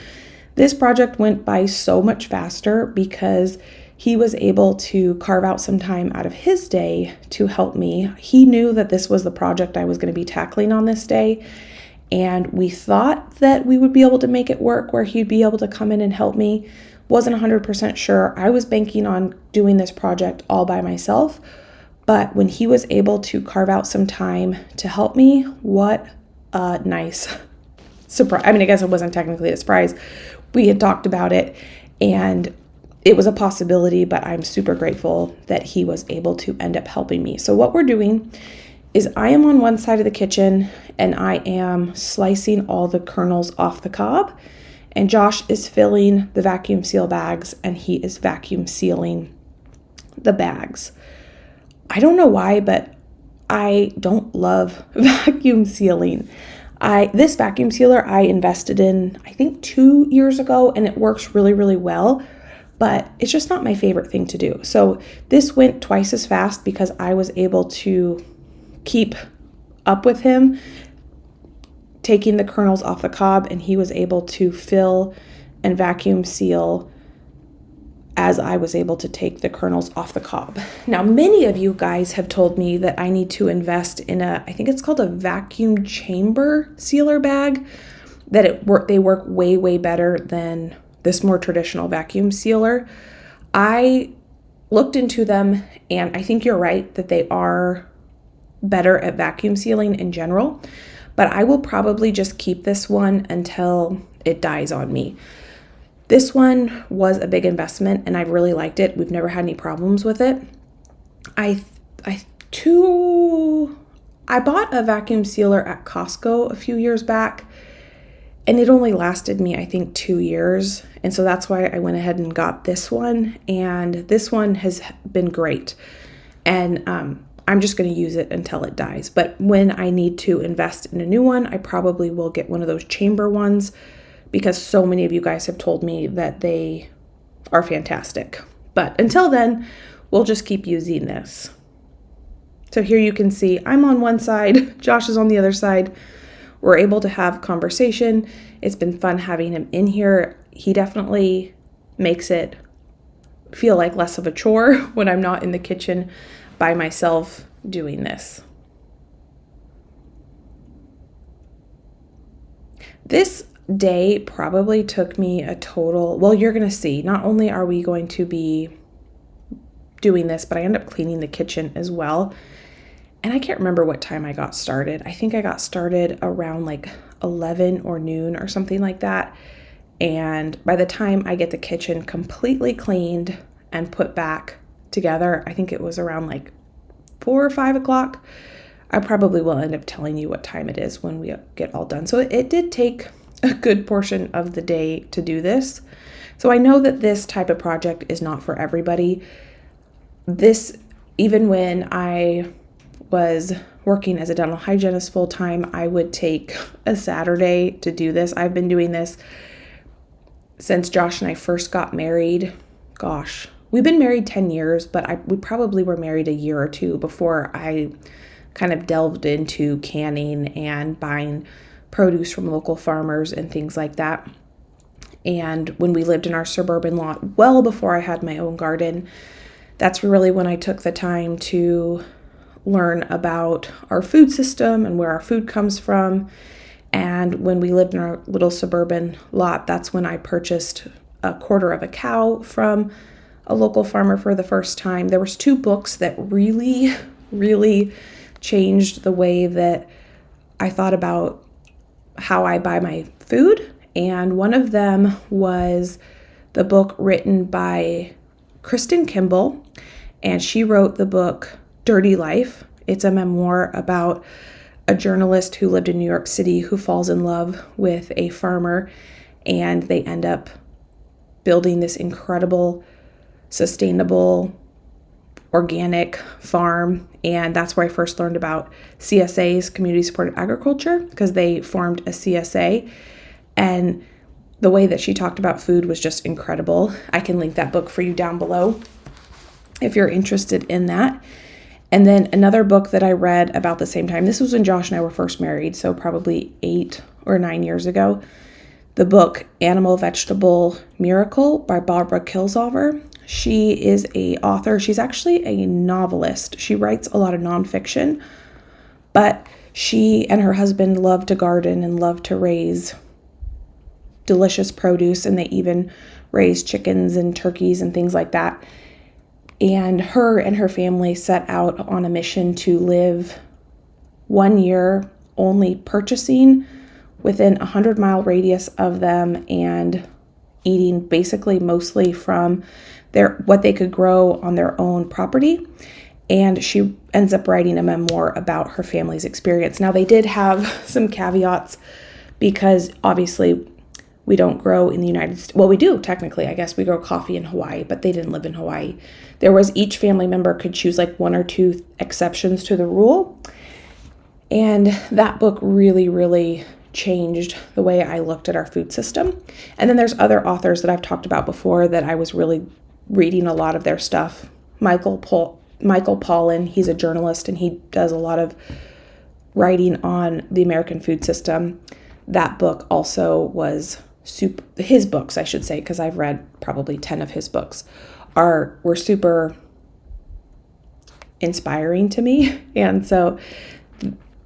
This project went by so much faster because he was able to carve out some time out of his day to help me. He knew that this was the project I was going to be tackling on this day, and we thought that we would be able to make it work where he'd be able to come in and help me. Wasn't 100% sure. I was banking on doing this project all by myself, but when he was able to carve out some time to help me, what a nice surprise. I mean, I guess it wasn't technically a surprise. We had talked about it and it was a possibility, but I'm super grateful that he was able to end up helping me. So what we're doing is I am on one side of the kitchen and I am slicing all the kernels off the cob, and Josh is filling the vacuum seal bags and he is vacuum sealing the bags. I don't know why, but I don't love vacuum sealing. This vacuum sealer I invested in, I think 2 years ago, and it works really, really well, but it's just not my favorite thing to do. So this went twice as fast because I was able to keep up with him, taking the kernels off the cob, and he was able to fill and vacuum seal as I was able to take the kernels off the cob. Now, many of you guys have told me that I need to invest in I think it's called a vacuum chamber sealer bag, that they work way, way better than this more traditional vacuum sealer. I looked into them and I think you're right that they are better at vacuum sealing in general, but I will probably just keep this one until it dies on me. This one was a big investment and I really liked it. We've never had any problems with it. I bought a vacuum sealer at Costco a few years back and it only lasted me, I think, 2 years. And so that's why I went ahead and got this one. And this one has been great. And I'm just going to use it until it dies. But when I need to invest in a new one, I probably will get one of those chamber ones because so many of you guys have told me that they are fantastic. But until then, we'll just keep using this. So here you can see I'm on one side, Josh is on the other side. We're able to have conversation. It's been fun having him in here. He definitely makes it feel like less of a chore when I'm not in the kitchen by myself doing this. This day probably took me a total, well, you're going to see, not only are we going to be doing this, but I end up cleaning the kitchen as well. And I can't remember what time I got started. I think I got started around like 11 or noon or something like that. And by the time I get the kitchen completely cleaned and put back together, I think it was around like 4 or 5 o'clock. I probably will end up telling you what time it is when we get all done. So it did take a good portion of the day to do this. So I know that this type of project is not for everybody. Even when I was working as a dental hygienist full time, I would take a Saturday to do this. I've been doing this since Josh and I first got married. Gosh, we've been married 10 years, but we probably were married a year or two before I kind of delved into canning and buying produce from local farmers and things like that. And when we lived in our suburban lot, well before I had my own garden, that's really when I took the time to learn about our food system and where our food comes from. And when we lived in our little suburban lot, that's when I purchased a quarter of a cow from a local farmer for the first time. There was 2 books that really, really changed the way that I thought about how I buy my food. And one of them was the book written by Kristen Kimball, and she wrote the book Dirty Life. It's a memoir about a journalist who lived in New York City who falls in love with a farmer, and they end up building this incredible, sustainable, organic farm. And that's where I first learned about CSAs, Community Supported Agriculture, because they formed a CSA. And the way that she talked about food was just incredible. I can link that book for you down below if you're interested in that. And then another book that I read about the same time, this was when Josh and I were first married, so probably 8 or 9 years ago, the book Animal Vegetable Miracle by Barbara Killzover. She is an author. She's actually a novelist. She writes a lot of nonfiction, but she and her husband love to garden and love to raise delicious produce, and they even raise chickens and turkeys and things like that. And her family set out on a mission to live 1 year only purchasing within a 100-mile radius of them and eating basically mostly from what they could grow on their own property. And she ends up writing a memoir about her family's experience. Now, they did have some caveats because obviously we don't grow in the United States. Well, we do technically. I guess we grow coffee in Hawaii, but they didn't live in Hawaii. There was each family member could choose like 1 or 2 exceptions to the rule. And that book really, really changed the way I looked at our food system. And then there's other authors that I've talked about before that I was really reading a lot of their stuff. Michael Pollan, he's a journalist and he does a lot of writing on the American food system. That book also was his books, I should say, because I've read probably 10 of his books, were super inspiring to me. And so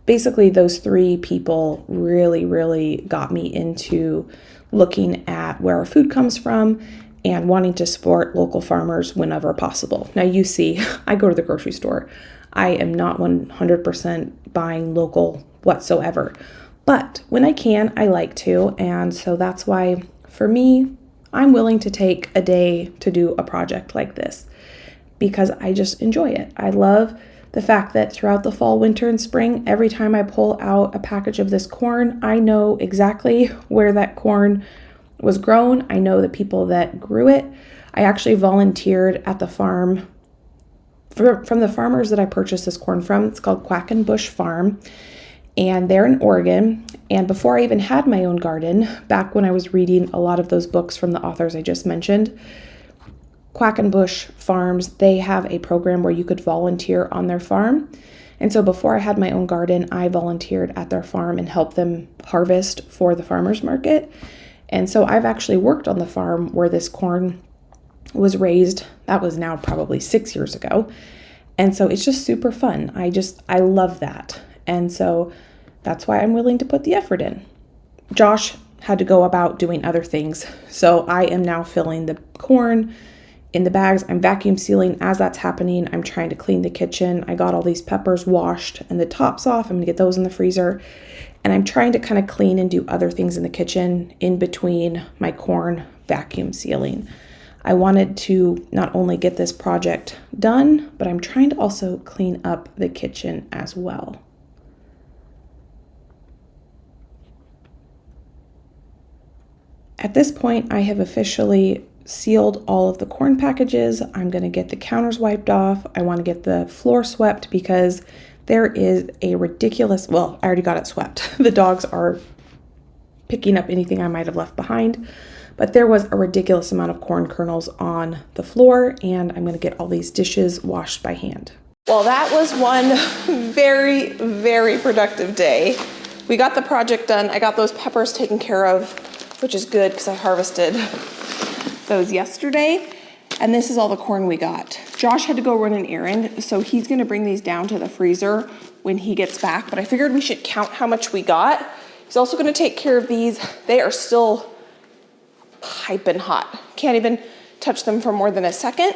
basically those 3 people really, really got me into looking at where our food comes from and wanting to support local farmers whenever possible. Now you see, I go to the grocery store. I am not 100% buying local whatsoever. But when I can, I like to. And so that's why, for me, I'm willing to take a day to do a project like this because I just enjoy it. I love the fact that throughout the fall, winter, and spring, every time I pull out a package of this corn, I know exactly where that corn was grown. I know the people that grew it. I actually volunteered at the farm from the farmers that I purchased this corn from. It's called Quackenbush Farm, and they're in Oregon. And before I even had my own garden, back when I was reading a lot of those books from the authors I just mentioned, Quackenbush Farms, they have a program where you could volunteer on their farm. And so before I had my own garden, I volunteered at their farm and helped them harvest for the farmers market. And so I've actually worked on the farm where this corn was raised. That was now probably 6 years ago. And so it's just super fun. I love that. And so that's why I'm willing to put the effort in. Josh had to go about doing other things. So I am now filling the corn in the bags. I'm vacuum sealing as that's happening. I'm trying to clean the kitchen. I got all these peppers washed and the tops off. I'm gonna get those in the freezer. And I'm trying to kind of clean and do other things in the kitchen in between my corn vacuum sealing. I wanted to not only get this project done, but I'm trying to also clean up the kitchen as well. At this point, I have officially sealed all of the corn packages. I'm going to get the counters wiped off. I want to get the floor swept because there is a ridiculous, well, I already got it swept. The dogs are picking up anything I might have left behind, but there was a ridiculous amount of corn kernels on the floor, and I'm going to get all these dishes washed by hand. Well, that was one very, very productive day. We got the project done. I got those peppers taken care of, which is good because I harvested those yesterday. And this is all the corn we got. Josh had to go run an errand, so he's gonna bring these down to the freezer when he gets back, but I figured we should count how much we got. He's also gonna take care of these. They are still piping hot. Can't even touch them for more than a second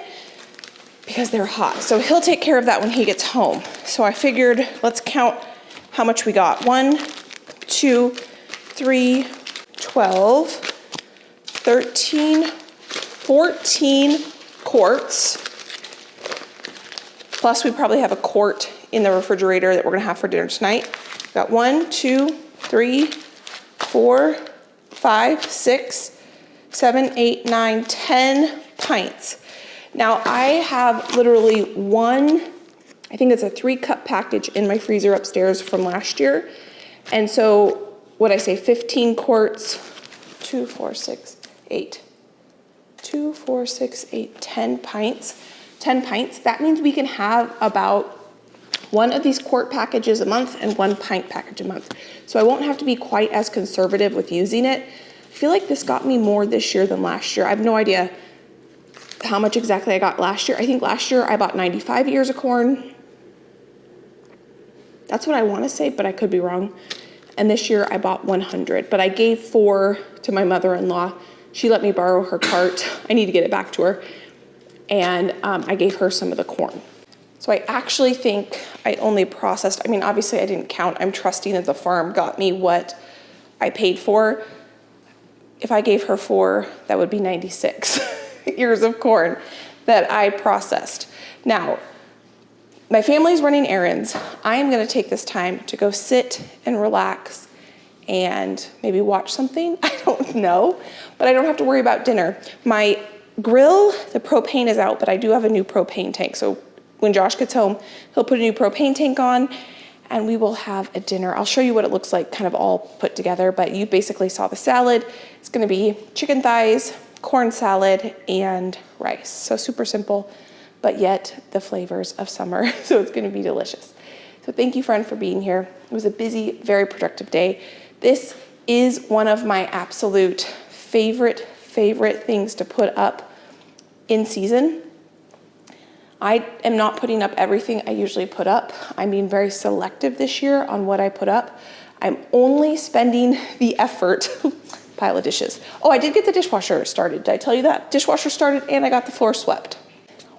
because they're hot. So he'll take care of that when he gets home. So I figured, let's count how much we got. 1, 2, 3, 12, 13, 14 quarts. Plus we probably have a quart in the refrigerator that we're gonna have for dinner tonight. Got 1, 2, 3, 4, 5, 6, 7, 8, 9, 10 pints. Now I have literally I think it's a 3-cup package in my freezer upstairs from last year. And so what I say, 15 quarts, 2, 4, 6, 8. 2, 4, 6, 8, 10 pints. 10 pints. That means we can have about one of these quart packages a month and 1 pint package a month. So I won't have to be quite as conservative with using it. I feel like this got me more this year than last year. I have no idea how much exactly I got last year. I think last year I bought 95 ears of corn. That's what I want to say, but I could be wrong. And this year I bought 100, but I gave 4 to my mother-in-law. She let me borrow her cart. I need to get it back to her. And I gave her some of the corn. So I actually think I only processed, I mean, obviously I didn't count. I'm trusting that the farm got me what I paid for. If I gave her 4, that would be 96 ears of corn that I processed. Now, my family's running errands. I am gonna take this time to go sit and relax and maybe watch something. I don't know, but I don't have to worry about dinner. My grill, the propane is out, but I do have a new propane tank. So when Josh gets home, he'll put a new propane tank on and we will have a dinner. I'll show you what it looks like kind of all put together, but you basically saw the salad. It's gonna be chicken thighs, corn salad, and rice. So super simple, but yet the flavors of summer. So it's gonna be delicious. So thank you, friend, for being here. It was a busy, very productive day. This is one of my absolute favorite things to put up in season. I am not putting up everything I usually put up. I'm being very selective this year on what I put up. I'm only spending the effort, pile of dishes. Oh, I did get the dishwasher started. Did I tell you that? Dishwasher started and I got the floor swept.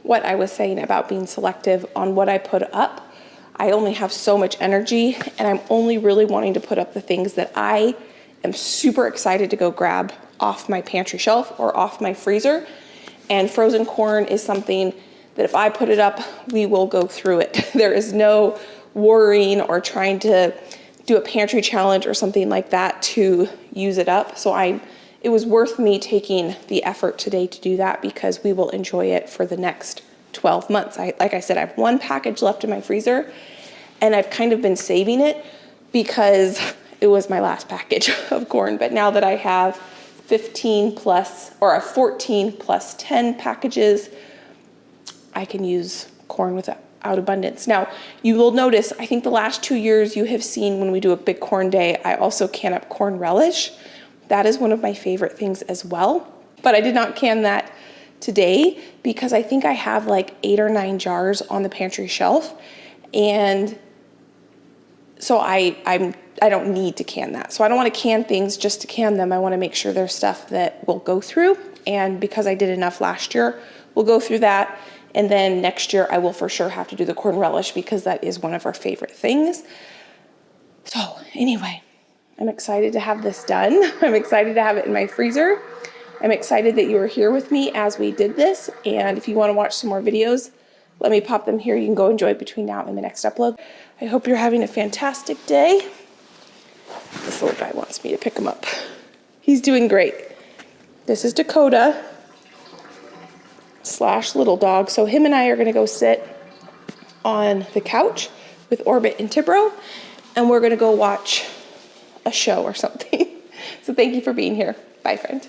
What I was saying about being selective on what I put up, I only have so much energy, and I'm only really wanting to put up the things that I am super excited to go grab off my pantry shelf or off my freezer. And frozen corn is something that if I put it up, we will go through it. There is no worrying or trying to do a pantry challenge or something like that to use it up. So it was worth me taking the effort today to do that because we will enjoy it for the next 12 months. Like I said, I have one package left in my freezer, and I've kind of been saving it because it was my last package of corn. But now that I have 15 plus, or a 14 plus 10 packages, I can use corn without abundance. Now, you will notice, I think the last 2 years you have seen when we do a big corn day, I also can up corn relish. That is one of my favorite things as well. But I did not can that today because I think I have like 8 or 9 jars on the pantry shelf. And so I don't need to can that. So I don't want to can things just to can them. I want to make sure there's stuff that will go through. And because I did enough last year, we'll go through that. And then next year I will for sure have to do the corn relish because that is one of our favorite things. So anyway, I'm excited to have this done. I'm excited to have it in my freezer. I'm excited that you were here with me as we did this. And if you want to watch some more videos, let me pop them here. You can go enjoy it between now and the next upload. I hope you're having a fantastic day. This little guy wants me to pick him up. He's doing great. This is Dakota / little dog. So him and I are going to go sit on the couch with Orbit and Tibro, and we're going to go watch a show or something. So thank you for being here. Bye, friend.